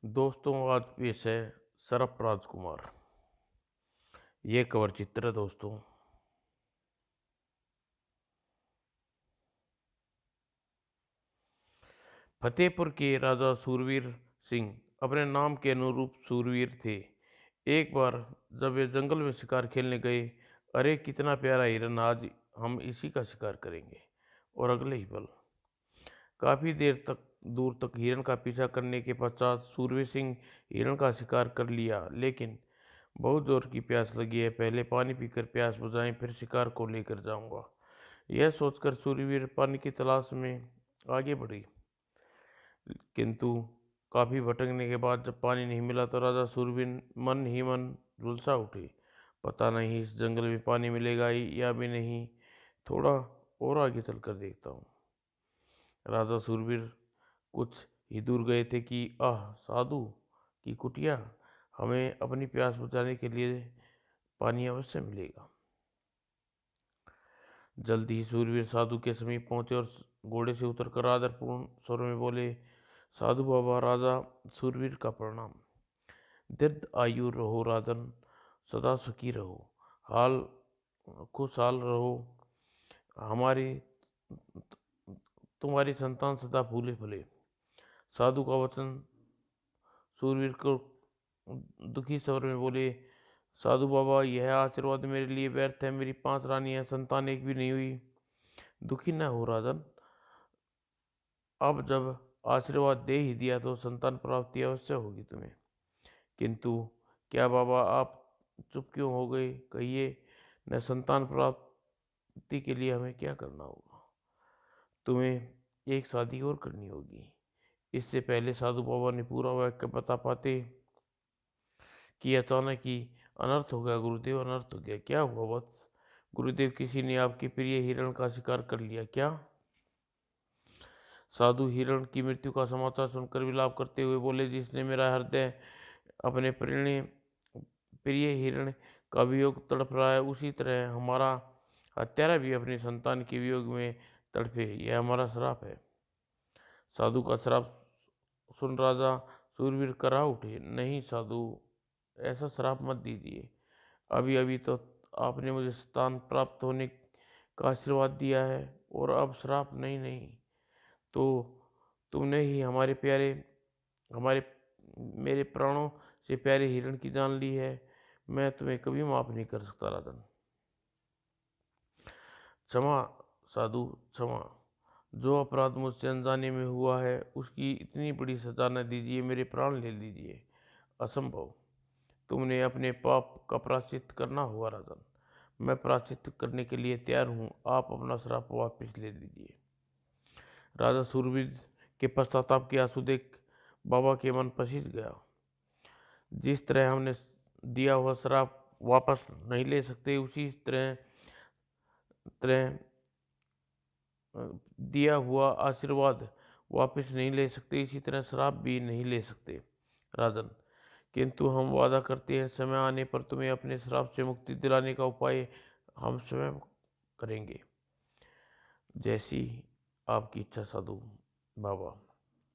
दोस्तों, आज पेश है सरफ राजकुमार। ये कवर चित्र है दोस्तों। फतेहपुर के राजा सूरवीर सिंह अपने नाम के अनुरूप सूरवीर थे। एक बार जब वे जंगल में शिकार खेलने गए, अरे कितना प्यारा हिरन, आज हम इसी का शिकार करेंगे। और अगले ही पल काफी देर तक दूर तक हिरन का पीछा करने के पश्चात सूरवीर सिंह हिरन का शिकार कर लिया। लेकिन बहुत जोर की प्यास लगी है, पहले पानी पीकर प्यास बुझाएं, फिर शिकार को लेकर जाऊंगा। यह सोचकर सूरवीर पानी की तलाश में आगे बढ़ी, किंतु काफी भटकने के बाद जब पानी नहीं मिला तो राजा सूरवीर मन ही मन झुलसा उठे। पता नहीं इस जंगल में पानी मिलेगा या भी नहीं, थोड़ा और आगे चलकर देखता हूँ। राजा सूरवीर कुछ ही दूर गए थे कि साधु की कुटिया, हमें अपनी प्यास बुझाने के लिए पानी अवश्य मिलेगा। जल्द ही सूरवीर साधु के समीप पहुंचे और घोड़े से उतरकर आदरपूर्ण स्वर में बोले, साधु बाबा, राजा सूरवीर का प्रणाम। दीर्घ आयु रहो राजन, सदा सुखी रहो, हाल खुशहाल रहो। हमारी तुम्हारी संतान सदा फूले फले। साधु का वचन सूरवीर को दुखी स्वर में बोले, साधु बाबा, यह आशीर्वाद मेरे लिए व्यर्थ है। मेरी 5 रानियां, संतान एक भी नहीं हुई। दुखी न हो राजन, अब जब आशीर्वाद दे ही दिया तो संतान प्राप्ति अवश्य होगी तुम्हें। किंतु क्या बाबा, आप चुप क्यों हो गए? कहिए न, संतान प्राप्ति के लिए हमें क्या करना होगा? तुम्हें एक शादी और करनी होगी। इससे पहले साधु बाबा ने पूरा वाक्य बता पाते कि अचानक ही अनर्थ हो गया। गुरुदेव, अनर्थ हो गया। क्या हुआ वत्स? गुरुदेव, किसी ने आपके प्रिय हिरण का शिकार कर लिया क्या? साधु हिरण की मृत्यु का समाचार सुनकर विलाप करते हुए बोले, जिसने मेरा हृदय अपने प्रिय हिरण का वियोग तड़प रहा है, उसी तरह हमारा हत्यारा भी अपनी संतान के वियोग में तड़पे। यह हमारा श्राप है। साधु का श्राप सुन राजा सूरवीर करा उठे। नहीं साधु, ऐसा श्राप मत दीजिए। अभी अभी तो आपने मुझे स्थान प्राप्त होने का आशीर्वाद दिया है, और अब श्राप? नहीं नहीं, तो तुमने ही हमारे मेरे प्राणों से प्यारे हिरण की जान ली है। मैं तुम्हें कभी माफ नहीं कर सकता राजन। क्षमा साधु, क्षमा। जो अपराध मुझसे अनजाने में हुआ है उसकी इतनी बड़ी सजा न दीजिए, मेरे प्राण ले लीजिए। असंभव। तुमने अपने पाप का प्रायश्चित करना होगा राजन। मैं प्रायश्चित करने के लिए तैयार हूँ, आप अपना श्राप वापस ले लीजिए। राजा सूरवीर के पश्चाताप के आंसू देख बाबा के मन पसीज गया। जिस तरह हमने दिया हुआ श्राप वापस नहीं ले सकते, उसी तरह तरह दिया हुआ आशीर्वाद वापस नहीं ले सकते, इसी तरह श्राप भी नहीं ले सकते राजन। किंतु हम वादा करते हैं, समय आने पर तुम्हें अपने श्राप से मुक्ति दिलाने का उपाय हम स्वयं करेंगे। जैसी आपकी इच्छा साधु बाबा।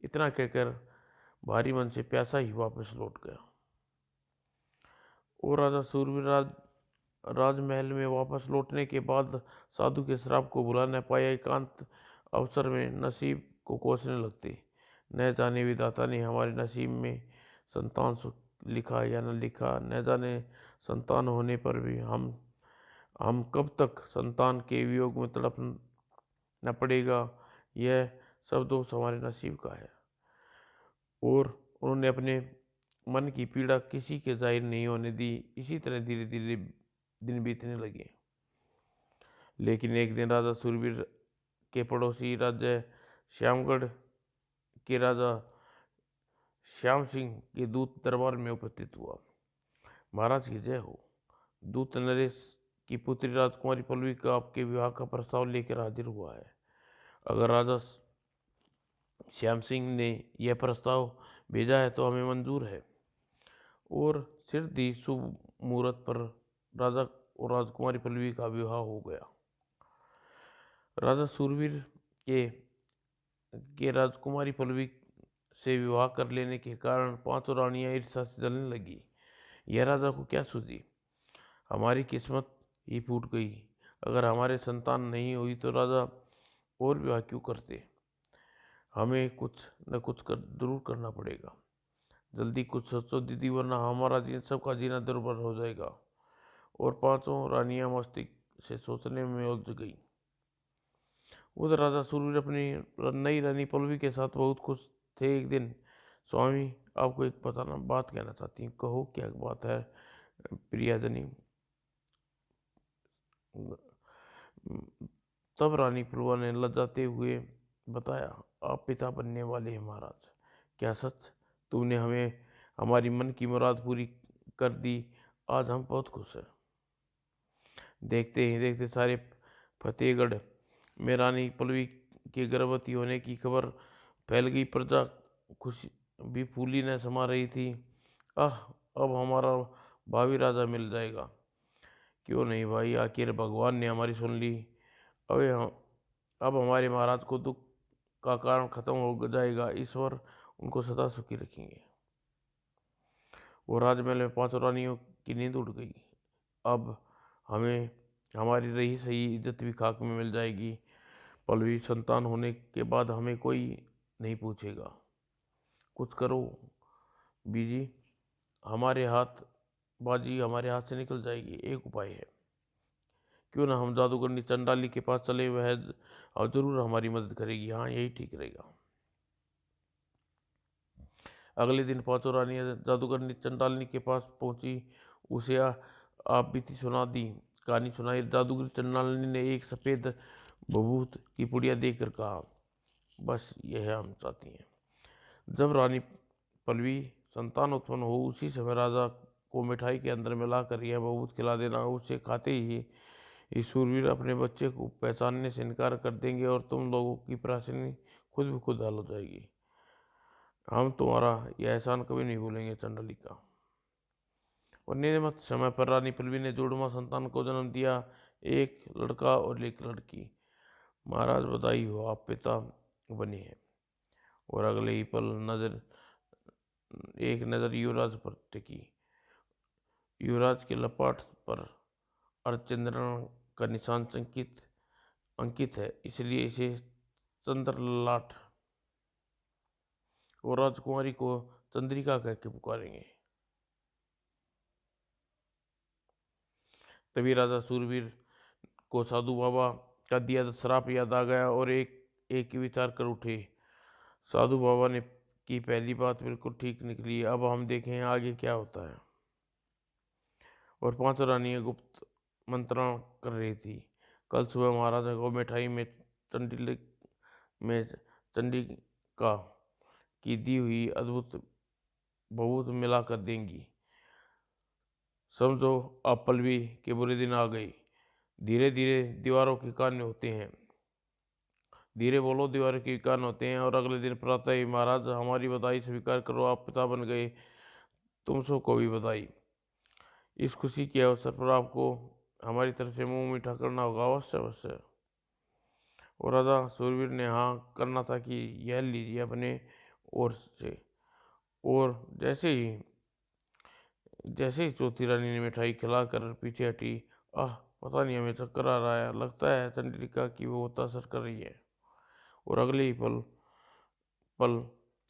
इतना कहकर भारी मन से प्यासा ही वापस लौट गया। और राजा सूरवीर राजमहल में वापस लौटने के बाद साधु के श्राप को भुला न पाया। एकांत अवसर में नसीब को कोसने लगते। न जाने विधाता ने हमारे नसीब में संतान सुख लिखा या न लिखा, न जाने संतान होने पर भी हम कब तक संतान के वियोग में तड़प न पड़ेगा। यह सब दोष हमारे नसीब का है। और उन्होंने अपने मन की पीड़ा किसी के जाहिर नहीं होने दी। इसी तरह धीरे धीरे दिन बीतने लगे। लेकिन एक दिन राजा सूरवीर के पड़ोसी राज्य श्यामगढ़ के राजा श्याम सिंह के दूत दरबार में उपस्थित हुआ। महाराज की जय हो। दूत नरेश की पुत्री राजकुमारी पल्लवी का आपके विवाह का प्रस्ताव लेकर हाजिर हुआ है। अगर राजा श्याम सिंह ने यह प्रस्ताव भेजा है तो हमें मंजूर है। और सिर दी शुभ मुहूर्त पर राजा और राजकुमारी पल्लवी का विवाह हो गया। राजा सूरवीर के राजकुमारी पल्लवी से विवाह कर लेने के कारण पांचों रानियां ईर्ष्या से जलने लगी। यह राजा को क्या सूझी, हमारी किस्मत ही फूट गई। अगर हमारे संतान नहीं हुई तो राजा और विवाह क्यों करते। हमें कुछ न कुछ कर जरूर करना पड़ेगा। जल्दी कुछ सोचो दीदी, वरना हमारा सबका जीना दुर्भर हो जाएगा। और पांचों रानियां मस्तिष्क से सोचने में उलझ गई। उधर राजा सूरवीर अपनी नई रानी पल्लवी के साथ बहुत खुश थे। एक दिन, स्वामी आपको एक बात कहना चाहती हूँ। कहो, क्या बात है प्रियाजनी। तब रानी पल्लवा ने लजाते हुए बताया, आप पिता बनने वाले हैं महाराज। क्या सच? तुमने हमें हमारी मन की मुराद पूरी कर दी। आज हम बहुत खुश हैं। देखते ही देखते सारे फतेहगढ़ में रानी पल्लवी के गर्भवती होने की खबर फैल गई। प्रजा खुशी भी फूली न समा रही थी। अब हमारा भावी राजा मिल जाएगा। क्यों नहीं भाई, आखिर भगवान ने हमारी सुन ली। अब हमारे महाराज को दुख का कारण खत्म हो जाएगा। ईश्वर उनको सदा सुखी रखेंगे। वो राजमहल में पांचों रानियों की नींद उड़ गई। अब हमें हमारी रही सही इज्जत भी खाक में मिल जाएगी। पल्लवी संतान होने के बाद हमें कोई नहीं पूछेगा। कुछ करो बीजी, हमारे हाथ बाजी हमारे हाथ से निकल जाएगी। एक उपाय है, क्यों ना हम जादूगरनी चंडाली के पास चले, वह जरूर हमारी मदद करेगी। हाँ, यही ठीक रहेगा। अगले दिन पांचों रानियां जादूगरनी चंडालिनी के पास पहुंची। उसे आप बीती सुना दी, कहानी सुनाई। जादूगर चंडालिनी ने एक सफ़ेद भभूत की पुड़िया देकर कहा, बस यह हम चाहती हैं। जब रानी पल्लवी संतान उत्पन्न हो, उसी समय राजा को मिठाई के अंदर मिलाकर यह भभूत खिला देना। उसे खाते ही शूरवीर अपने बच्चे को पहचानने से इनकार कर देंगे और तुम लोगों की परेशानी खुद ब खुद हल हो जाएगी। हम तुम्हारा यह एहसान कभी नहीं भूलेंगे चंडालिका। और नियमित समय पर रानी पल्लवी ने जोड़वा संतान को जन्म दिया, एक लड़का और एक लड़की। महाराज बधाई हो, आप पिता बने हैं। और अगले ही पल एक नज़र युवराज पर टिकी। युवराज के लपाट पर अर्धचंद्र का निशान अंकित है, इसलिए इसे चंद्रललाट और राजकुमारी को चंद्रिका कह के पुकारेंगे। तभी राजा सूरवीर को साधु बाबा का दिया श्राप याद आ गया और एक विचार कर उठे। साधु बाबा ने की पहली बात बिल्कुल ठीक निकली। अब हम देखें आगे क्या होता है। और पांच रानियां गुप्त मंत्रणा कर रही थी। कल सुबह महाराजा को मिठाई में चंडिका की दी हुई अद्भुत बहुत मिला कर देंगी। समझो अब पल्लवी के बुरे दिन आ गए। धीरे धीरे दीवारों के कान होते हैं। धीरे बोलो, दीवारों के कान होते हैं। और अगले दिन प्रातः ही महाराज, हमारी बधाई स्वीकार करो, आप पिता बन गए। तुम सबको भी बधाई। इस खुशी के अवसर पर आपको हमारी तरफ से मुंह मीठा करना होगा, अवश्य अवश्य। और राजा सूरवीर ने हाँ करना था कि यह लीजिए अपने ओर से। और जैसे ही चौथी रानी ने मिठाई खिलाकर पीछे हटी, पता नहीं हमें चक्कर आ रहा है, लगता है चंद्रिका की वो असर कर रही है। और अगले ही पल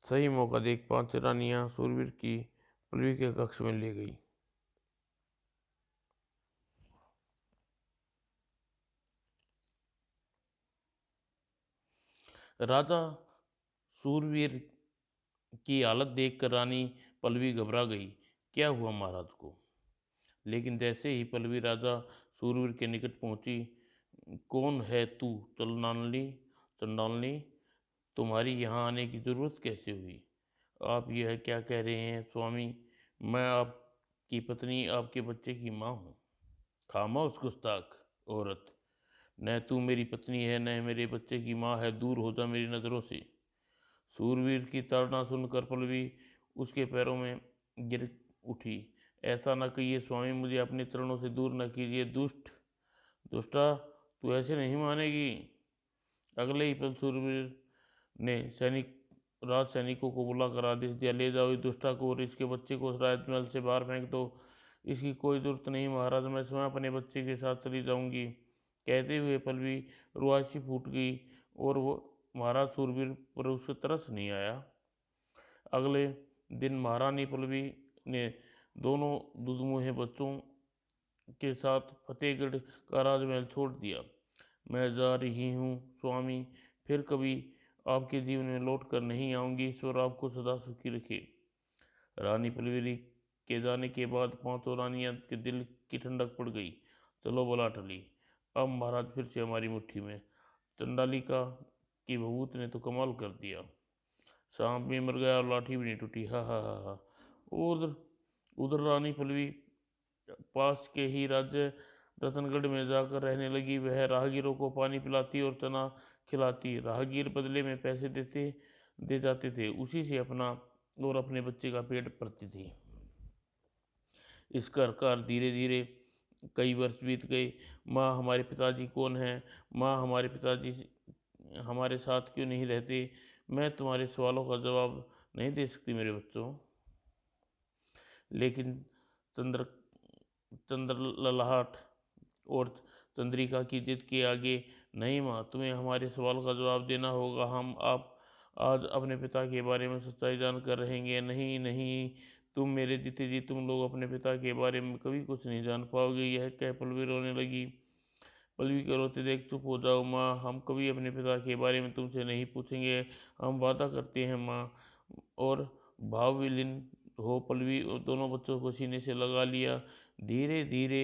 सही मौका देख पांच रानियां सूरवीर की पल्लवी के कक्ष में ले गई। राजा सूरवीर की हालत देखकर रानी पल्लवी घबरा गई। क्या हुआ महाराज को? लेकिन जैसे ही पल्लवी राजा सूरवीर के निकट पहुंची, कौन है तू चंडालनी, तुम्हारी यहाँ आने की जरूरत कैसे हुई? आप यह क्या कह रहे हैं स्वामी? मैं आपकी पत्नी, आपके बच्चे की माँ हूँ। खामोश गुस्ताख औरत, न तू मेरी पत्नी है न मेरे बच्चे की माँ है। दूर हो जा मेरी नज़रों से। सूरवीर की ताड़ना सुनकर पल्लवी उसके पैरों में गिर उठी। ऐसा न कहिए स्वामी, मुझे अपने चरणों से दूर न कीजिए। दुष्टा, तू ऐसे नहीं मानेगी। अगले ही पल सूरवीर ने सैनिक राज सैनिकों को बुलाकर आदेश दिया, ले जाओ इस दुष्टा को और इसके बच्चे को राजमहल से बाहर फेंक दो। इसकी कोई जरूरत नहीं महाराज, मैं स्वयं अपने बच्चे के साथ चली जाऊंगी। कहते हुए पल्लवी रुआसी फूट गई और वो महाराज सूरवीर पर उसे तरस नहीं आया। अगले दिन महारानी पल्लवी ने दोनों दुधमुहे बच्चों के साथ फतेहगढ़ का राजमहल छोड़ दिया। मैं जा रही हूँ स्वामी, फिर कभी आपके जीवन में लौट कर नहीं आऊंगी। ईश्वर आपको सदा सुखी रखे। रानी पलवेली के जाने के बाद पांचों रानियां के दिल की ठंडक पड़ गई। चलो बला टली, अब महाराज फिर से हमारी मुट्ठी में। चंडालिका की भभूत ने तो कमाल कर दिया। सांप भी मर गया और लाठी भी नहीं टूटी, हा हा हा हा। उधर उधर रानी पलवी पास के ही राज्य रतनगढ़ में जाकर रहने लगी। वह राहगीरों को पानी पिलाती और चना खिलाती। राहगीर बदले में पैसे दे जाते थे, उसी से अपना और अपने बच्चे का पेट भरती थी। इस कर धीरे धीरे कई वर्ष बीत गए। माँ हमारे पिताजी कौन हैं? माँ हमारे पिताजी हमारे साथ क्यों नहीं रहते? मैं तुम्हारे सवालों का जवाब नहीं दे सकती मेरे बच्चों। लेकिन चंद्र चंद्र ललाहट और चंद्रिका की जिद के आगे, नहीं माँ, तुम्हें हमारे सवाल का जवाब देना होगा। हम आप आज अपने पिता के बारे में सच्चाई जानकर रहेंगे। नहीं नहीं, तुम मेरे जीते जी तुम लोग अपने पिता के बारे में कभी कुछ नहीं जान पाओगे। यह कह पल्लवी रोने लगी। पल्लवी को रोते देख चुप हो जाओ माँ, हम कभी अपने पिता के बारे में तुमसे नहीं पूछेंगे, हम वादा करते हैं माँ। और भाव विलीन हो पल्लवी दोनों बच्चों को सीने से लगा लिया। धीरे धीरे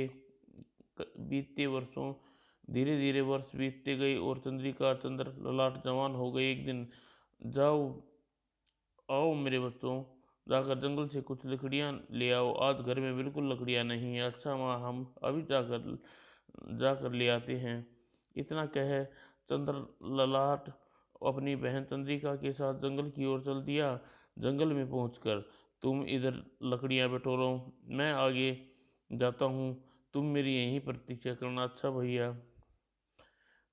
बीतते वर्षों धीरे धीरे वर्ष बीतते गए और चंद्रिका चंद्र ललाट जवान हो गए। एक दिन, जाओ आओ मेरे बच्चों, जाकर जंगल से कुछ लकड़ियाँ ले आओ। आज घर में बिल्कुल लकड़ियाँ नहीं है। अच्छा माँ, हम अभी जाकर जाकर ले आते हैं। इतना कह चंद्र ललाट अपनी बहन चंद्रिका के साथ जंगल की ओर चल दिया। जंगल में पहुंचकर, तुम इधर लकड़ियाँ बटोरो, मैं आगे जाता हूँ, तुम मेरी यहीं प्रतीक्षा करना। अच्छा भैया।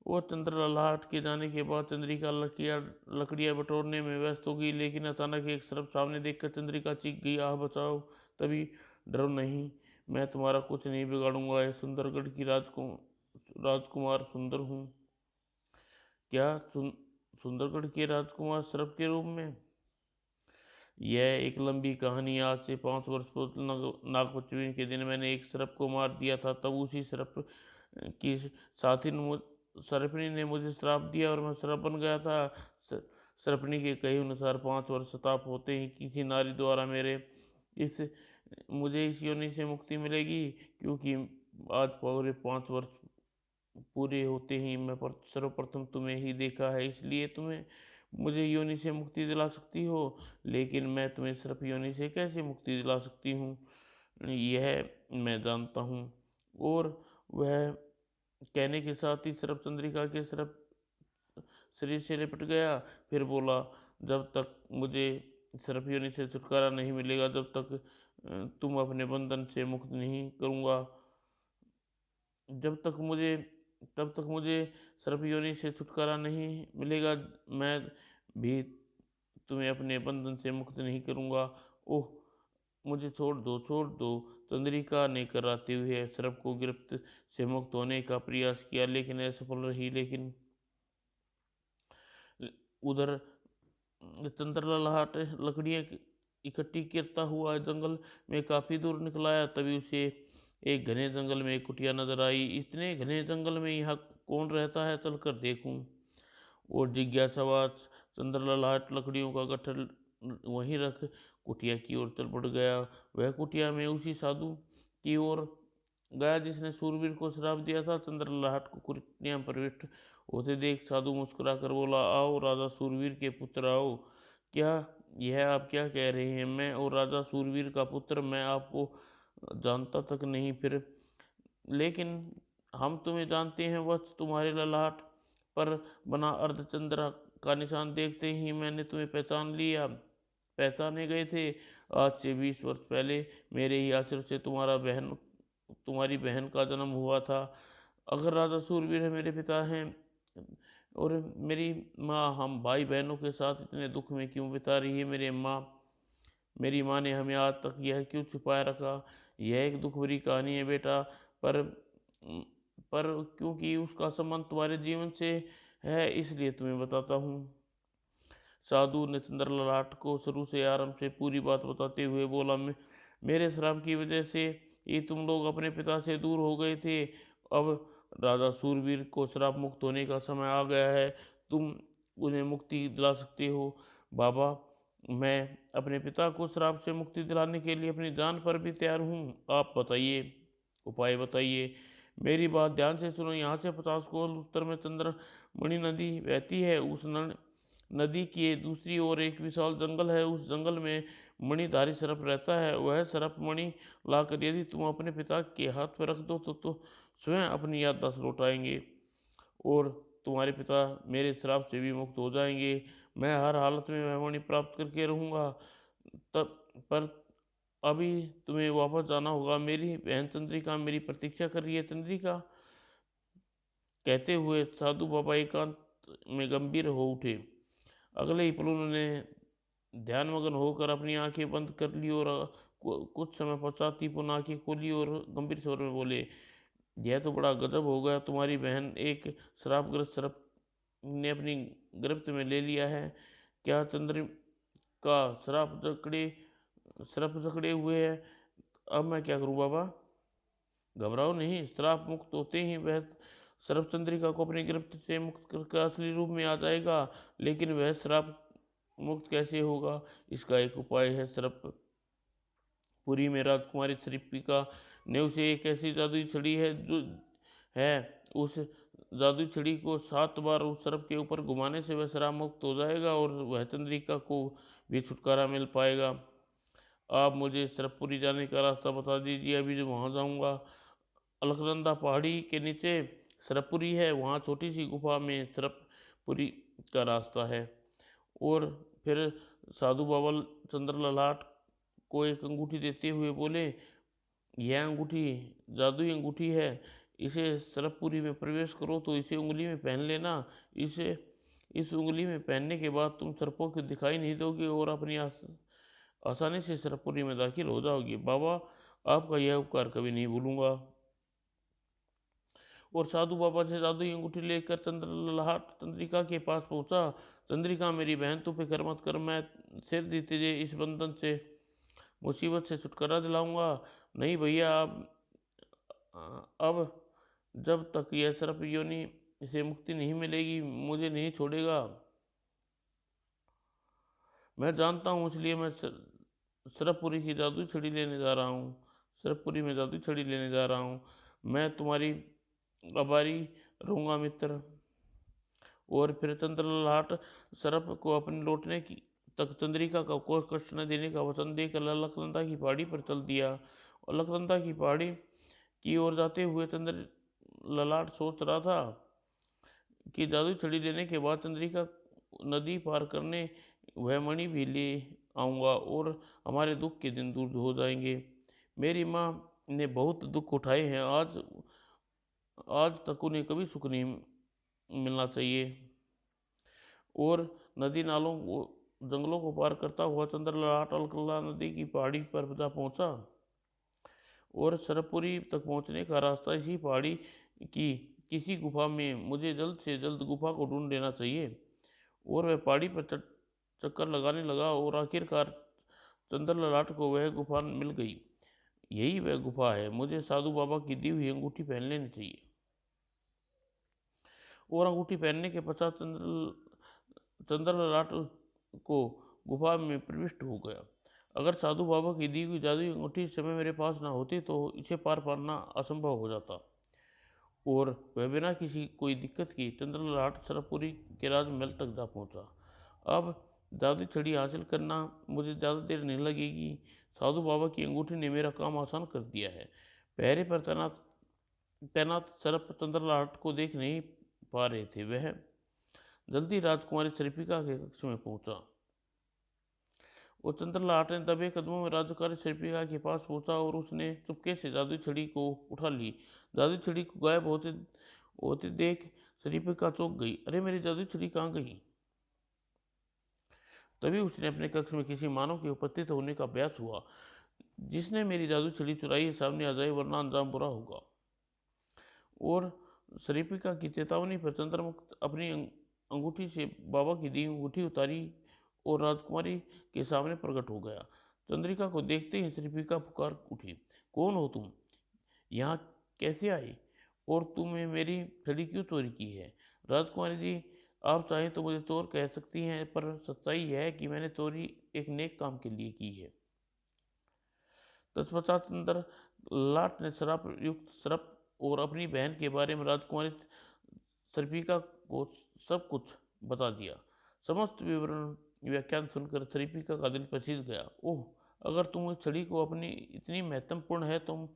वो चंद्र ललाट के जाने के बाद चंद्रिका लकड़ियाँ बटोरने में व्यस्त हो गई। लेकिन अचानक एक सरप सामने देखकर चंद्रिका चीख गई, आह बचाओ। तभी, डरो नहीं, मैं तुम्हारा कुछ नहीं बिगाड़ूंगा। यह सुंदरगढ़ की राजकुमार सुंदर हूँ। क्या सुंदरगढ़ के राजकुमार सरप के रूप में? यह एक लंबी कहानी। आज से 5 वर्ष पूर्व नागपंचमी के दिन मैंने एक सरप को मार दिया था। तब उसी सरप की साथी सरपनी ने मुझे श्राप दिया और मैं सरप बन गया था। सरपनी के कहे अनुसार 5 वर्ष ताप होते ही किसी नारी द्वारा इस मुझे इस योनि से मुक्ति मिलेगी, क्योंकि आज पूरे 5 वर्ष पूरे होते ही मैं सर्वप्रथम तुम्हें ही देखा है, इसलिए तुम्हें मुझे योनि से मुक्ति दिला सकती हो। लेकिन मैं तुम्हें सिर्फ योनि से कैसे मुक्ति दिला सकती हूँ, यह मैं जानता हूँ। और वह कहने के साथ ही सिर्फ चंद्रिका के सिर्फ शरीर से लिपट गया। फिर बोला, जब तक मुझे सिर्फ योनि से छुटकारा नहीं मिलेगा, जब तक तुम अपने बंधन से मुक्त नहीं करूँगा, जब तक मुझे तब तक मुझे सर्प योनि से छुटकारा नहीं मिलेगा, मैं भी तुम्हें अपने बंधन से मुक्त नहीं करूँगा। ओह, मुझे छोड़ दो। चंद्रिका ने कराते हुए सर्प को गिरफ्त से मुक्त होने का प्रयास किया, लेकिन असफल रही। लेकिन उधर चंद्रललाट लकड़ियाँ इकट्ठी करता हुआ जंगल में काफ़ी दूर निकल आया। तभी उसे एक घने जंगल में एक कुटिया नजर आई। इतने घने जंगल में यहाँ कौन रहता है, चलकर देखूं। और जिज्ञासावश चंद्रललाट लकड़ियों का गट्ठर वहीं रख कुटिया की ओर चल पड़ गया। वह कुटिया में उसी साधु की ओर गया जिसने सूरवीर को श्राप दिया था। चंद्रललाट को कुटिया में प्रविष्ट होते देख साधु मुस्कुरा कर बोला, आओ राजा सूरवीर के पुत्र आओ। क्या यह आप क्या कह रहे हैं? मैं और राजा सूरवीर का पुत्र? मैं आपको जानता तक नहीं फिर। लेकिन हम तुम्हें जानते हैं वत्स, तुम्हारे ललाट पर बना अर्धचंद्र का निशान देखते ही मैंने तुम्हें पहचान लिया। पहचाने गए थे। आज से 20 वर्ष पहले मेरे ही आश्रय से तुम्हारी बहन का जन्म हुआ था। अगर राजा सूरवीर मेरे पिता हैं, और मेरी माँ हम भाई बहनों के साथ इतने दुख में क्यों बिता रही है? मेरी माँ ने हमें आज तक यह क्यों छुपाए रखा? यह एक दुख भरी कहानी है बेटा, पर पर क्योंकि उसका संबंध तुम्हारे जीवन से है, इसलिए तुम्हें बताता हूँ। साधु ने चंद्रललाट को शुरू से आरंभ से पूरी बात बताते हुए बोला, मेरे श्राप की वजह से ये तुम लोग अपने पिता से दूर हो गए थे। अब राजा सूरवीर को श्राप मुक्त होने का समय आ गया है। तुम उन्हें मुक्ति दिला सकते हो। बाबा, मैं अपने पिता को श्राप से मुक्ति दिलाने के लिए अपनी जान पर भी तैयार हूँ। आप बताइए, उपाय बताइए। मेरी बात ध्यान से सुनो। यहाँ से 50 कोस उत्तर में चंद्रमणि नदी बहती है। उस नदी की दूसरी ओर एक विशाल जंगल है। उस जंगल में मणिधारी सर्प रहता है। वह सर्प मणि लाकर यदि तुम अपने पिता के हाथ पर रख दो तो स्वयं अपनी याददाश्त लौटाएंगे और तुम्हारे पिता मेरे श्राप से भी मुक्त हो जाएंगे। मैं हर हालत में वह मणि प्राप्त करके रहूँगा। तब पर अभी तुम्हें वापस जाना होगा। मेरी बहन चंद्रिका मेरी प्रतीक्षा कर रही है। चंद्रिका, कहते हुए साधु बाबा एकांत में गंभीर हो उठे। अगले ही पल उन्होंने ध्यानमग्न होकर अपनी आंखें बंद कर ली और कुछ समय पश्चात ही पुनः आंखें खोली और गंभीर स्वर में बोले, यह तो बड़ा गजब हो गया। तुम्हारी बहन एक श्रापग्रस्त सर्प ने अपनी गिरफ्त में ले लिया है। क्या चंद्र का श्राप जकड़े हुए है? अब मैं क्या करूं बाबा? घबराओ नहीं, श्राप मुक्त होते ही वह सर्प चंद्रिका को अपनी गिरफ्त से मुक्त करके असली रूप में आ जाएगा। लेकिन वह श्राप मुक्त कैसे होगा? इसका एक उपाय है। सर्पपुरी में राजकुमारी श्रीपिका ने उसे एक ऐसी जादुई छड़ी है जो है उस जादुई छड़ी को 7 बार उस सर्प के ऊपर घुमाने से वह श्राप मुक्त हो जाएगा और वह चंद्रिका को भी छुटकारा मिल पाएगा। आप मुझे सरपुरी जाने का रास्ता बता दीजिए, अभी जो वहाँ जाऊँगा। अलकनंदा पहाड़ी के नीचे सरपुरी है, वहाँ छोटी सी गुफा में सरपुरी का रास्ता है। और फिर साधु बाबा चंद्रललाट को एक अंगूठी देते हुए बोले, यह अंगूठी जादुई अंगूठी है। इसे सरपुरी में प्रवेश करो तो इसे उंगली में पहन लेना। इसे इस उंगली में पहनने के बाद तुम सर्पों को दिखाई नहीं दोगे और अपनी आसानी से सरपुरी में दाखिल हो जाओगी। बाबा, आपका यह उपकार कभी नहीं भूलूंगा। और साधु बाबा से जादुई अंगूठी लेकर चंद्रललाट चंद्रिका के पास पहुंचा। चंद्रिका, मेरी बहन तू फिक्र मत कर, मैं सिर दी तुझे इस बंधन से, मुसीबत से छुटकारा दिलाऊंगा। नहीं भैया, अब जब तक यह सर्प योनि से मुक्ति नहीं मिलेगी मुझे नहीं छोड़ेगा। मैं जानता हूँ, इसलिए मैं सरपुरी की जादुई छड़ी लेने जा रहा हूँ। सरपुरी में जादुई छड़ी लेने जा रहा हूँ। मैं तुम्हारी आभारी रहूँगा मित्र। और फिर चंद्रललाट सरप को अपने लौटने की तक चंद्रिका का कोई कष्ट न देने का वचन देकर अलकनंदा की पहाड़ी पर चल दिया। अलकनंदा की पहाड़ी की ओर जाते हुए चंद्रललाट सोच रहा था कि जादुई छड़ी लेने के बाद चंद्रिका नदी पार करने वह मणि भी ले आऊँगा और हमारे दुख के दिन दूर हो जाएंगे। मेरी माँ ने बहुत दुख उठाए हैं, आज आज तक उन्हें कभी सुख नहीं मिलना चाहिए। और नदी नालों को जंगलों को पार करता हुआ चंद्रललाट अलकनंदा नदी की पहाड़ी पर जा पहुंचा। और सरपुरी तक पहुंचने का रास्ता इसी पहाड़ी की किसी गुफा में, मुझे जल्द से जल्द गुफा को ढूंढ लेना चाहिए। और वह पहाड़ी पर चक्कर लगाने लगा और आखिरकार चंद्रललाट को वह गुफा मिल गई। यही वह गुफा है, मुझे साधु बाबा की दी हुई अंगूठी पहन लेनी चाहिए। और अंगूठी पहनने के पश्चात चंद्रललाट को गुफा में प्रविष्ट हो गया। अगर साधु बाबा की दी हुई जादुई अंगूठी इस समय मेरे पास ना होती तो इसे पार पाना असंभव हो जाता और वह बिना किसी कोई दिक्कत की चंद्रललाट सरपुरी के राजमहल तक जा पहुंचा। अब जादुई छड़ी हासिल करना मुझे ज़्यादा देर नहीं लगेगी। साधु बाबा की अंगूठी ने मेरा काम आसान कर दिया है। पहरे पर तैनात तैनात सरप चंद्रललाट को देख नहीं पा रहे थे। वह जल्दी राजकुमारी श्रीपिका के कक्ष में पहुंचा। वो चंद्रललाट ने दबे कदमों में राजकुमारी श्रीपिका के पास पहुंचा और उसने चुपके से जादुई छड़ी को उठा ली। जादुई छड़ी को गायब होते होते देख शरीफिका चौंक गई। अरे मेरी जादुई छड़ी कहाँ गई? तभी उसने अपने कक्ष में किसी मानव के उपस्थित होने का अभ्यास हुआ। जिसने मेरी जादुई छड़ी चुराई है सामने आ जाए, वरना अंजाम बुरा होगा। और शरीफिका की चेतावनी पर चंद्रमुक्त अपनी अंगूठी से बाबा की दी अंगूठी उतारी और राजकुमारी के सामने प्रकट हो गया। चंद्रिका को देखते ही शरीफिका पुकार उठी, कौन हो तुम? यहाँ कैसे आए? और तुमने मेरी छड़ी क्यों चोरी की है? राजकुमारी जी, आप चाहें तो मुझे चोर कह सकती हैं, पर सच्चाई यह है कि मैंने चोरी एक नेक काम के लिए की है। तत्पश्चात चंद्र लाट ने शराब युक्त शराब और अपनी बहन के बारे में राजकुमारी शरीफिका को सब कुछ बता दिया। समस्त विवरण व्याख्यान सुनकर शरीफिका का दिल पसीज गया। ओह, अगर तुम इस छड़ी को अपनी इतनी महत्वपूर्ण है तो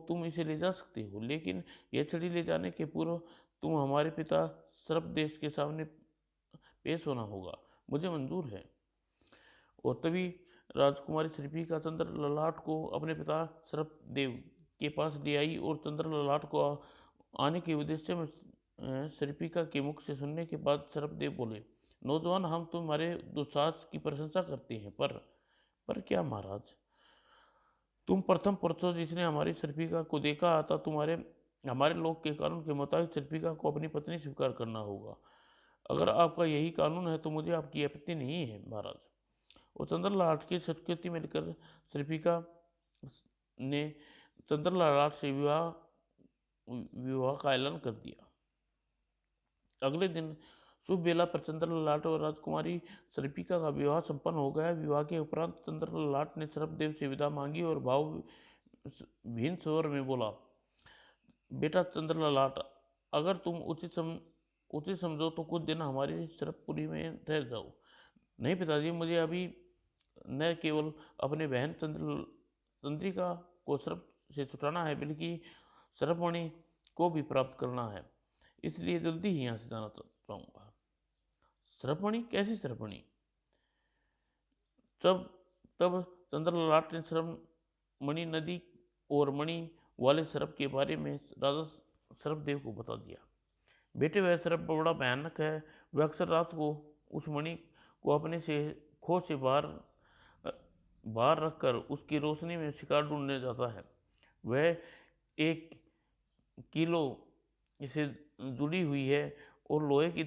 तुम इसे ले जा सकते हो, लेकिन यह छड़ी ले जाने के पूर्व तुम हमारे पिता सर्पदेश के सामने पेश होना होगा। मुझे मंजूर है। और तभी राजकुमारी शरीफिका चंद्र ललाट को अपने पिता सर्पदेव के पास ले आई और चंद्र ललाट को आने के उद्देश्य में शरीफिका के मुख से सुनने के बाद सर्पदेव बोले, नौजवान, हम तुम्हारे दुस्साहस की प्रशंसा करते हैं, पर क्या महाराज? तुम प्रथम पुरुष हो जिसने हमारी शरीफिका को देखा। आता हमारे लोग के कानून के मुताबिक शरीफिका को अपनी पत्नी स्वीकार करना होगा। अगर आपका यही कानून है तो मुझे आपकी आपत्ति नहीं है महाराज। और चंद्रलाट की संस्कृति में लेकर शरीफिका ने चंद्रलाट से विवाह का ऐलान कर दिया। अगले दिन शुभ बेला पर चंद्रलाट और राजकुमारी शरीफिका का विवाह संपन्न हो गया। विवाह के उपरांत चंद्रलाट ने सर्पदेव से विदा मांगी और भावहीन स्वर में बोला, बेटा चंद्रलाट, अगर तुम उचित समझो तो कुछ दिन हमारी सरपपुरी में रह जाओ। नहीं पिताजी, मुझे अभी न केवल अपने बहन चंद्रिका को सर्प से छुटाना है, बल्कि सर्पमणि को भी प्राप्त करना है, इसलिए जल्दी ही यहाँ से जाना चाहूँगा। सर्पमणि? कैसी सर्पमणि? तब तब चंद्रलाट ने सर्पमणि नदी और मणि वाले सर्प के बारे में राजा सर्पदेव को बता दिया। बेटे, वह सर्प बड़ा भयानक है। वह अक्सर रात को उस मणि को अपने से खो से बाहर रखकर उसकी रोशनी में शिकार ढूंढने जाता है। वह एक किलो से जुड़ी हुई है और लोहे की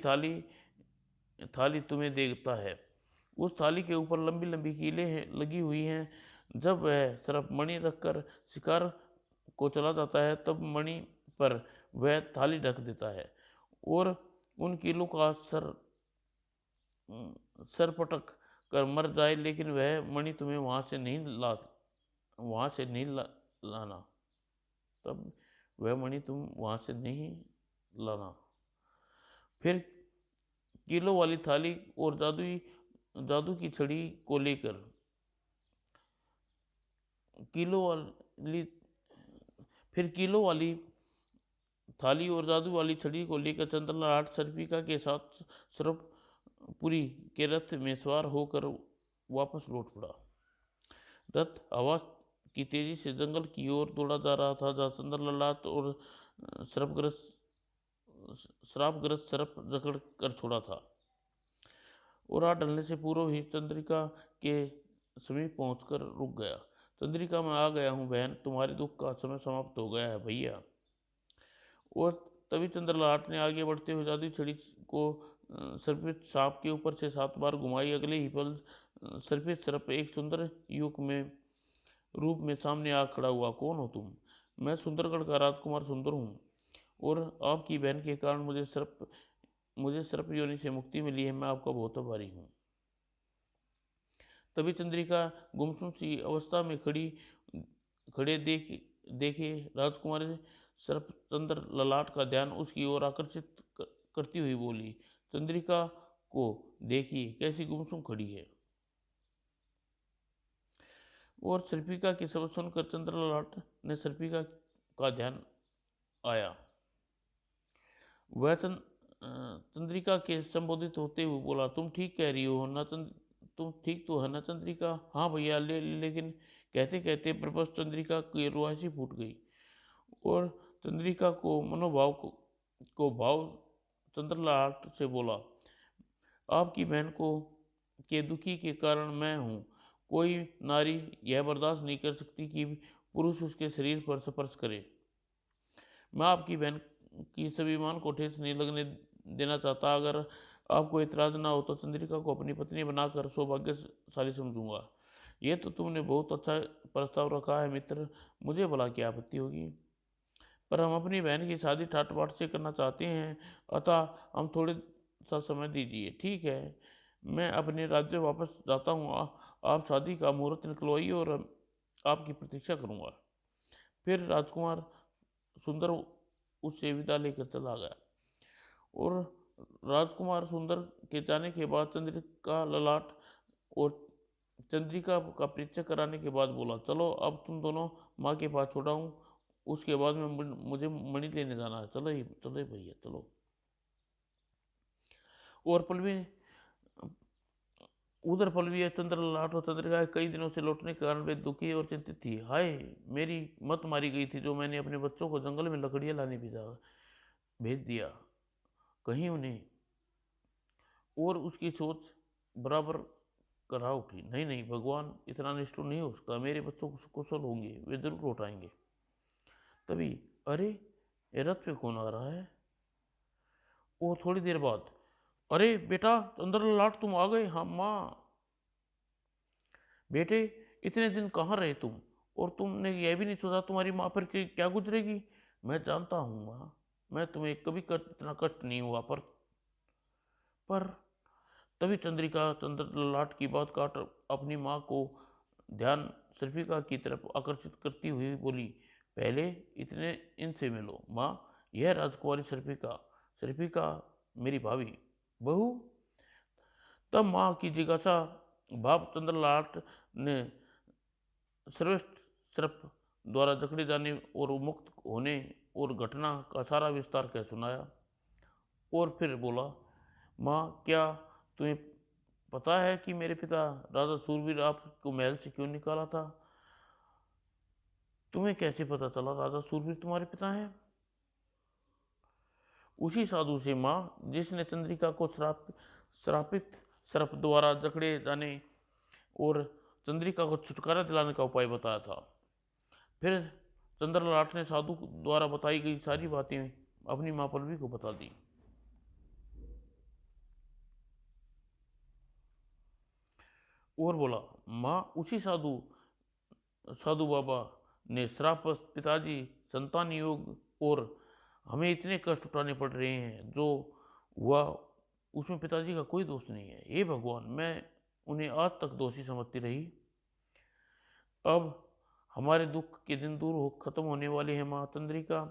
थाली तुम्हें देता है। उस थाली के ऊपर लंबी लंबी कीलें लगी हुई हैं। जब वह सर्प मणि रखकर शिकार को चला जाता है, तब मणि पर वह थाली ढक देता है और उन कीलों का सर पटक कर मर जाए, लेकिन वह मणि तुम्हें वहां से नहीं लाना। तब वह मणि तुम वहां से नहीं लाना। फिर कीलों वाली थाली और जादू की छड़ी को लेकर कीलों वाली थाली और जादू वाली छड़ी को लेकर चंद्रलाट शरीफिका के साथ सरपपुरी के रथ में सवार होकर वापस लौट पड़ा। रथ हवा की तेजी से जंगल की ओर दौड़ा जा रहा था, जहाँ चंद्रलाट और श्रापग्रस्त सर्प जकड़ कर छोड़ा था। और रात ढलने से पूर्व ही चंद्रिका के समीप पहुंचकर रुक गया। चंद्रिका, मैं आ गया हूँ बहन, तुम्हारे दुख का समय समाप्त हो गया है भैया। और तभी चंद्रलाट ने आगे बढ़ते हुए जादुई छड़ी को सर्पित सांप के ऊपर से 7 बार घुमाई। अगले ही पल सर्पित सर्प एक सुंदर युवक में रूप में सामने आ खड़ा हुआ। कौन हो तुम? मैं सुंदरगढ़ का राजकुमार सुंदर हूँ, और आपकी बहन के कारण मुझे सर्प योनि से मुक्ति मिली है। मैं आपका बहुत आभारी हूँ। तभी चंद्रिका गुमसुम सी अवस्था में खड़े देखे राजकुमारी सर्प चंद्र ललाट का ध्यान उसकी ओर आकर्षित करती हुई बोली, चंद्रिका को देखिए कैसी गुमसुम खड़ी है। और शरीफिका की शब्द सुनकर चंद्रलाट ने शरीफिका का ध्यान आया। वह चंद्रिका के संबोधित होते हुए बोला, तुम ठीक कह रही हो ना? तुम ठीक तो है ना चंद्रिका? हाँ भैया, लेकिन कहते कहते प्रबस चंद्रिका की रुआसी फूट गई और चंद्रिका को भाव चंद्रलाट से बोला, आपकी बहन को के दुखी के कारण मैं हूँ। कोई नारी यह बर्दाश्त नहीं कर सकती कि पुरुष उसके शरीर पर स्पर्श करे। मैं आपकी बहन की स्वाभिमान को ठेस नहीं लगने देना चाहता। अगर आपको इतराज ना हो तो चंद्रिका को अपनी पत्नी बनाकर सौभाग्यशाली समझूंगा। ये तो तुमने बहुत अच्छा प्रस्ताव रखा है मित्र, मुझे भला क्या आपत्ति होगी। पर हम अपनी बहन की शादी ठाट बाट से करना चाहते हैं, अतः हम थोड़े सा समय दीजिए। ठीक है, मैं अपने राज्य वापस जाता हूँ। आप शादी का मुहूर्त निकलवाइए और आपकी प्रतीक्षा करूँगा। फिर राजकुमार सुंदर उससे विदा लेकर चला गया। और राजकुमार सुंदर के जाने के बाद चंद्रिका ललाट और चंद्रिका का परिचय कराने के बाद बोला, चलो अब तुम दोनों माँ के पास छोड़ाऊँ, उसके बाद में मुझे मणि लेने जाना है। चलो ही भैया चलो। और पलवी चंद्रलाट और चंद्रिका कई दिनों से लौटने के कारण वे दुखी और चिंतित थी। हाय, मेरी मत मारी गई थी जो मैंने अपने बच्चों को जंगल में लकड़ियाँ लाने भेज दिया। कहीं उन्हें और उसकी सोच बराबर करा उठी। नहीं नहीं, भगवान इतना निष्ठुर नहीं हो सकता। मेरे बच्चों को कुशल होंगे, वे जरूर लौट आएंगे। तभी अरे, ये रथ पे कौन आ रहा है। और थोड़ी देर बाद, अरे बेटा चंद्रलाट तुम आ गए। हाँ माँ। बेटे, इतने दिन कहाँ रहे तुम, और तुमने यह भी नहीं सोचा तुम्हारी माँ पर क्या गुजरेगी। मैं जानता हूँ माँ, मैं तुम्हें कभी इतना कष्ट नहीं हुआ, पर तभी चंद्रिका चंद्रलाट की बात काट अपनी माँ को ध्यान सर्पिका की तरफ आकर्षित करती हुई बोली, पहले इतने इनसे मिलो माँ। यह राजकुमारी सर्पिका, सर्पिका मेरी भाभी बहू। तब माँ की जिज्ञासा भाव चंद्रलाट ने सर्वश्रेष्ठ सर्प द्वारा जकड़े जाने और मुक्त होने और घटना का सारा विस्तार कह सुनाया। और फिर बोला, माँ क्या तुम्हें पता है कि मेरे पिता राजा सूरवीर आपको महल से क्यों निकाला था। तुम्हें कैसे पता चला राजा सूरवीर तुम्हारे पिता हैं। उसी साधु से माँ, जिसने चंद्रिका को श्रापित सर्प द्वारा जकड़े जाने और चंद्रिका को छुटकारा दिलाने का उपाय बताया था। फिर चंद्रलाट ने साधु द्वारा बताई गई सारी बातें अपनी माँ पल्लवी को बता दी। और बोला, माँ उसी साधु साधु बाबा ने श्राप पिताजी संतान योग और हमें इतने कष्ट उठाने पड़ रहे हैं जो हुआ उसमें पिताजी का कोई दोष नहीं है। हे भगवान, मैं उन्हें आज तक दोषी समझती रही। अब हमारे दुख के दिन दूर हो खत्म होने वाले हैं। माँ चंद्रिका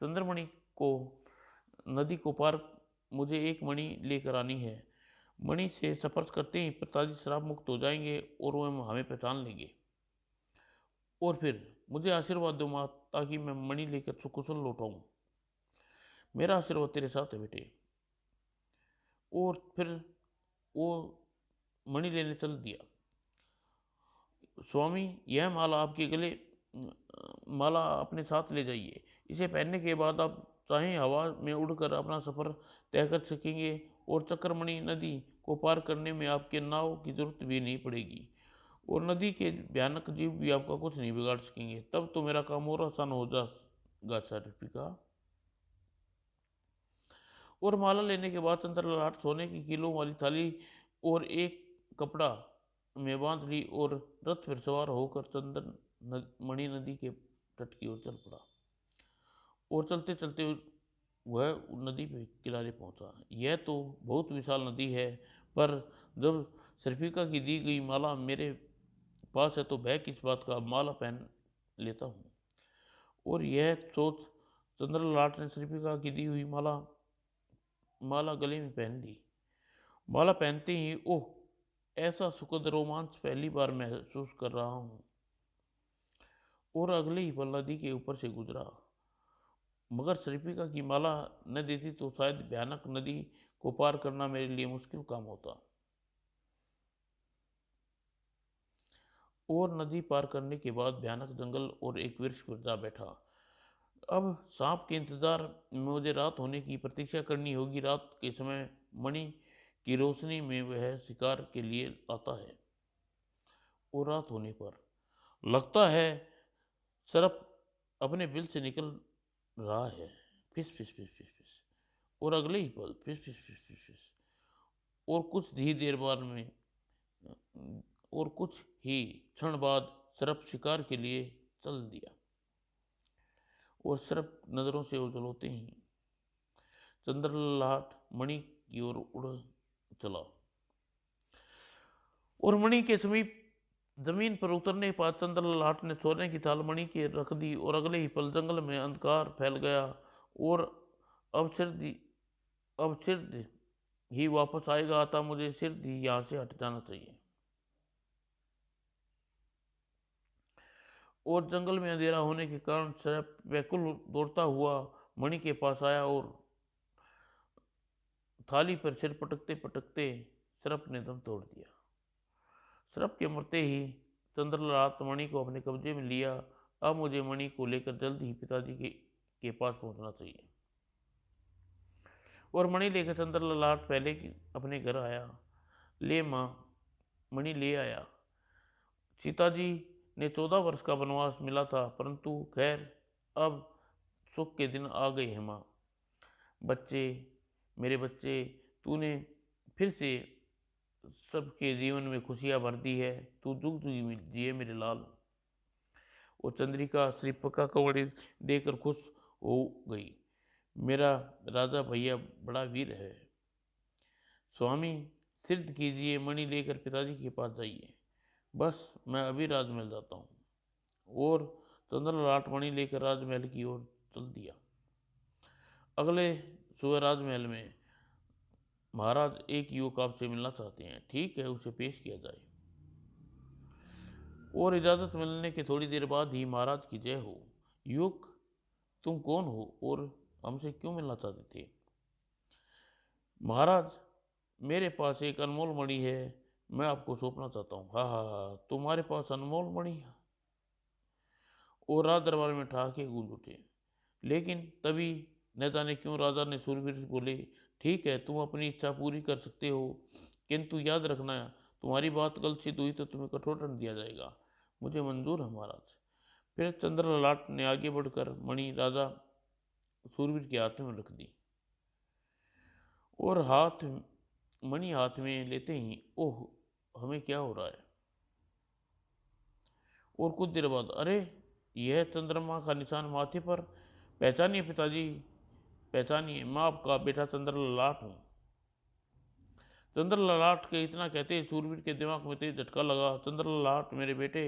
चंद्रमणि को नदी को पार मुझे एक मणि लेकर आनी है। मणि से स्पर्श करते ही पिताजी श्राप मुक्त हो जाएंगे और वह हमें पहचान लेंगे। और फिर मुझे आशीर्वाद दो माँ, ताकि मैं मणि लेकर सुकुशल लौटाऊं। मेरा आशीर्वाद तेरे साथ है बेटे। और फिर वो मणि लेने चल दिया। स्वामी, यह माला आपके गले माला अपने साथ ले जाइए। इसे पहनने के बाद आप चाहें हवा में उड़कर अपना सफर तय कर सकेंगे और चक्रमणि नदी को पार करने में आपके नाव की जरूरत भी नहीं पड़ेगी और नदी के भयानक जीव भी आपका कुछ नहीं बिगाड़ सकेंगे। तब तो मेरा काम और आसान हो जाएगा सर्पिका। और माला लेने के बाद चंद्रलाट सोने की कीलों वाली थाली और एक कपड़ा में बांध ली और रथ पर सवार होकर मणि नदी के तट की ओर चल पड़ा। और चलते चलते वह नदी के किनारे पहुंचा। यह तो बहुत विशाल नदी है, पर जब सर्पिका की दी गई माला मेरे पास है तो भय किस बात का, माला पहन लेता हूँ। और यह सोच चंद्रलाट ने सर्पिका की दी हुई माला गले में पहन ली। माला पहनते ही ओह, ऐसा सुखद रोमांच पहली बार महसूस कर रहा हूँ। और अगले ही पल नदी के ऊपर से गुजरा। मगर सर्पिका की माला न देती तो शायद भयानक नदी को पार करना मेरे लिए मुश्किल काम होता। और नदी पार करने के बाद भयानक जंगल और एक वृक्ष पर जा बैठा। अब सांप के इंतजार में मुझे रात होने की प्रतीक्षा करनी होगी। रात के समय मणि की रोशनी में वह शिकार के लिए आता है और रात होने पर लगता है सर्प अपने बिल से निकल रहा है। फिस फिस फिस फिस फिस। और अगले ही पल फिस फिस फिस फिस फिस। और कुछ ही देर बाद में और कुछ ही क्षण बाद सर्प शिकार के लिए चल दिया और सर्प नजरों से ओझल होते ही चंद्रललाट मणि की ओर उड़ चला और मणि के समीप जमीन पर उतरने के बाद चंद्रललाट ने सोने की थाल मणि के रख दी और अगले ही पल जंगल में अंधकार फैल गया और अब सिर्द ही वापस आएगा। आता मुझे सिर्द ही यहाँ से हट जाना चाहिए। और जंगल में अंधेरा होने के कारण सर्प व्याकुल दौड़ता हुआ मणि के पास आया और थाली पर सिर पटकते पटकते सर्प ने दम तोड़ दिया। सर्प के मरते ही चंद्रललाट मणि को अपने कब्जे में लिया। अब मुझे मणि को लेकर जल्द ही पिताजी के पास पहुंचना चाहिए। और मणि लेकर चंद्रललाट पहले अपने घर आया। ले माँ, मणि ले आया। सीता जी ने 14 वर्ष का वनवास मिला था, परंतु खैर अब सुख के दिन आ गए हैं माँ। बच्चे, मेरे बच्चे, तूने फिर से सबके जीवन में खुशियाँ भर दी है। तू जुग जुग जिए मेरे लाल। और चंद्रिका श्रीप का कवड़ी देकर खुश हो गई। मेरा राजा भैया बड़ा वीर है। स्वामी सिद्ध कीजिए, मणि लेकर पिताजी के पास जाइए। बस मैं अभी राजमहल जाता हूँ। और चंद्रललाट मणि लेकर राजमहल की ओर चल दिया। अगले सुबह राजमहल में महाराज, एक युवक आपसे मिलना चाहते हैं। ठीक है, उसे पेश किया जाए। और इजाजत मिलने के थोड़ी देर बाद ही महाराज की जय हो। युवक, तुम कौन हो और हमसे क्यों मिलना चाहते थे? महाराज, मेरे पास एक अनमोल मणि है, मैं आपको सौंपना चाहता हूँ। हाँ हाँ हाँ, तुम्हारे पास अनमोल मणि है? और राज दरबार में ठहाके गूंज उठे। लेकिन तभी न जाने क्यों राजा ने सूरवीर से बोले, ठीक है, तुम अपनी इच्छा पूरी कर सकते हो, किंतु याद रखना, तुम्हारी बात गलत सिद्ध हुई तो तुम्हें कठोर दंड दिया जाएगा। मुझे मंजूर है महाराज। फिर चंद्रललाट ने आगे बढ़कर मणि राजा सूरवीर के हाथ में रख दी और मणि हाथ में लेते ही, ओह, हमें क्या हो रहा है? और कुछ देर बाद, अरे, यह चंद्रमा का निशान माथे पर, पहचानिए पिताजी, पहचानिए, मैं आपका बेटा चंद्रललाट हूँ। चंद्रललाट के इतना कहते ही सूरवीर के दिमाग में तेज झटका लगा। चंद्रललाट मेरे बेटे।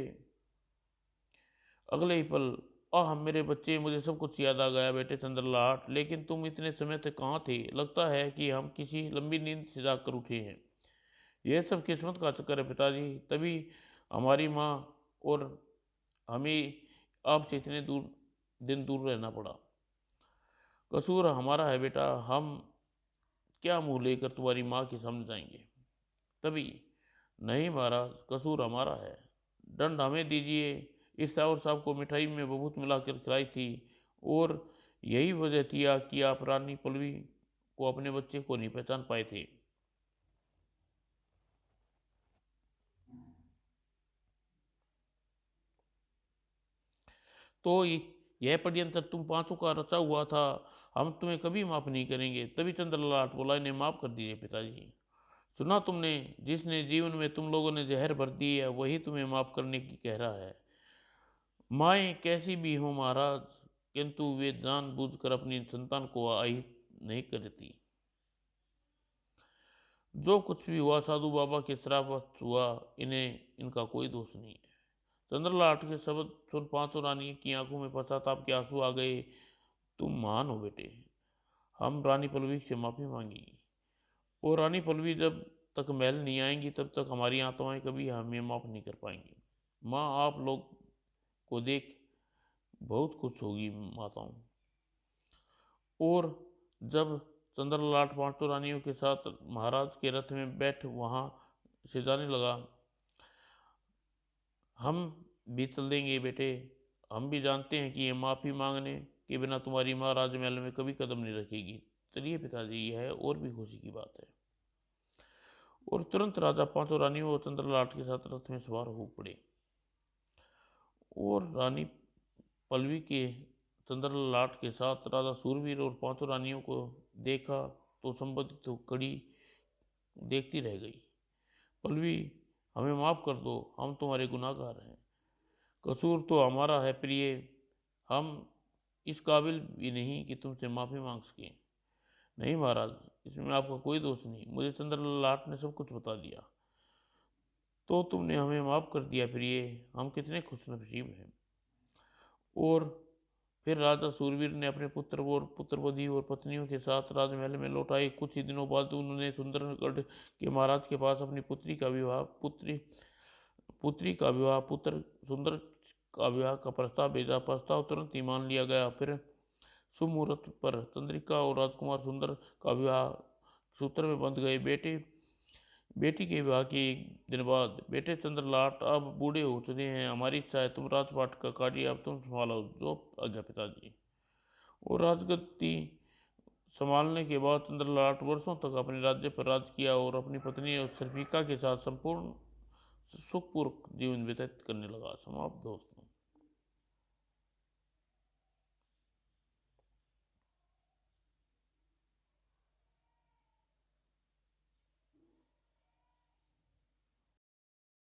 अगले ही पल, आह मेरे बच्चे, मुझे सब कुछ याद आ गया बेटे चंद्रललाट। लेकिन तुम इतने समय तक कहाँ थे? लगता है कि हम किसी लंबी नींद से जाकर उठे हैं। यह सब किस्मत का चक्कर है पिताजी। तभी हमारी माँ और हमें आपसे इतने दिन दूर रहना पड़ा। कसूर हमारा है बेटा, हम क्या मुंह लेकर तुम्हारी माँ के सामने जाएंगे? तभी, नहीं महाराज, कसूर हमारा है, दंड हमें दीजिए। इस सावर साहब को मिठाई में बहुत मिलाकर खिलाई थी और यही वजह थी कि आप रानी पलवी को अपने बच्चे को नहीं पहचान पाए थे। तो यह षड्यंत्र तुम पांचों का रचा हुआ था, हम तुम्हें कभी माफ नहीं करेंगे। तभी चंद्रललाट बोला, इन्हें माफ कर दीजिए पिताजी। सुना तुमने, जिसने जीवन में तुम लोगों ने जहर भर दी है, वही तुम्हें माफ करने की कह रहा है। माएँ कैसी भी हो महाराज, किंतु वे जानबूझकर अपनी संतान को आहित नहीं करती। जो कुछ भी हुआ साधु बाबा के श्रापवश हुआ, इनका कोई दोष नहीं है। चंद्रलाट के शब्द सुन पांचों रानी की आंखों में पश्चाताप के आंसू आ गए। तुम महान हो बेटे, हम रानी पल्लवी से माफी मांगेंगी। और रानी पल्लवी जब तक महल नहीं आएंगी तब तक हमारी आत्माएं कभी हमें माफ नहीं कर पाएंगी। माँ आप लोग को देख बहुत खुश होगी माताओं। और जब चंद्रललाट पांचों रानियों के साथ महाराज के रथ में बैठ वहां से जाने लगा, हम भी चल देंगे बेटे, हम भी जानते हैं कि ये माफ़ी मांगने के बिना तुम्हारी माँ राजमहल में कभी कदम नहीं रखेगी। चलिए पिताजी, यह और भी खुशी की बात है। और तुरंत राजा पांचों रानियों और चंद्रलाट के साथ रथ में सवार हो पड़े। और रानी पल्लवी के चंद्रलाट के साथ राजा सूरवीर और पांचों रानियों को देखा तो संबंधित तो कड़ी देखती रह गई। पल्लवी, हमें माफ कर दो, हम तुम्हारे गुनाहगार हैं। कसूर तो हमारा है प्रिय, हम इस काबिल भी नहीं कि तुमसे माफी मांग सकें। नहीं महाराज, इसमें आपका कोई दोष नहीं, मुझे चंद्रलाट ने सब कुछ बता दिया। तो तुमने हमें माफ कर दिया प्रिय, हम कितने खुशनसीब हैं। और फिर राजा सूरवीर ने अपने पुत्र और पुत्रवधि और पत्नियों के साथ राजमहल में लौट आए। कुछ ही दिनों बाद उन्होंने सुंदरगढ़ के महाराज के पास अपनी पुत्री का विवाह पुत्र सुंदर का विवाह का प्रस्ताव भेजा। प्रस्ताव तुरंत ही मान लिया गया। फिर शुभ मुहूर्त पर चंद्रिका और राजकुमार सुंदर का विवाह सूत्र में बंध गए। बेटी के विवाह के एक दिन बाद, बेटे चंद्रलाट, अब बूढ़े हो चुके हैं, हमारी इच्छा है तुम राजपाट का कार्य अब तुम संभालो, जो आज्ञा पिताजी। और राजगद्दी संभालने के बाद चंद्रलाट वर्षों तक अपने राज्य पर राज किया और अपनी पत्नी और शर्फिका के साथ संपूर्ण सुखपूर्वक जीवन व्यतीत करने लगा। समाप्त दोस्त।